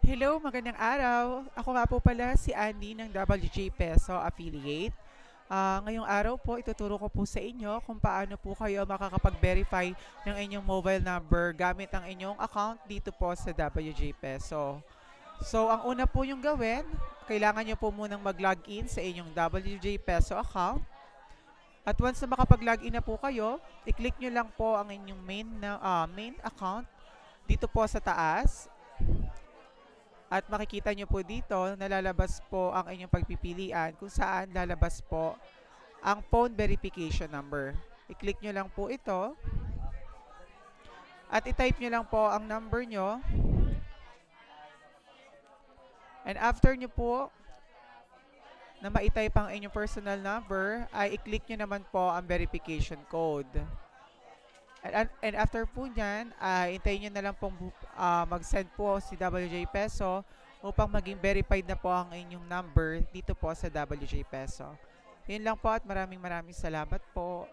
Hello, magandang araw. Ako nga po pala si Andy ng WJ Peso Affiliate. Ngayong araw po, ituturo ko po sa inyo kung paano po kayo makakapag-verify ng inyong mobile number gamit ang inyong account dito po sa WJ Peso. So, ang una po yung gawin, kailangan nyo po munang mag-login sa inyong WJ Peso account. At once na makapag-login na po kayo, i-click nyo lang po ang inyong main account dito po sa taas. At makikita nyo po dito, nalalabas po ang inyong pagpipilian kung saan lalabas po ang phone verification number. I-click nyo lang po ito at i-type nyo lang po ang number nyo. And after nyo po na ma-type ang inyong personal number, ay i-click nyo naman po ang verification code. And after po nyan, hintayin nyo na lang pong mag-send po si WJ Peso upang maging verified na po ang inyong number dito po sa WJ Peso. Yun lang po at maraming salamat po.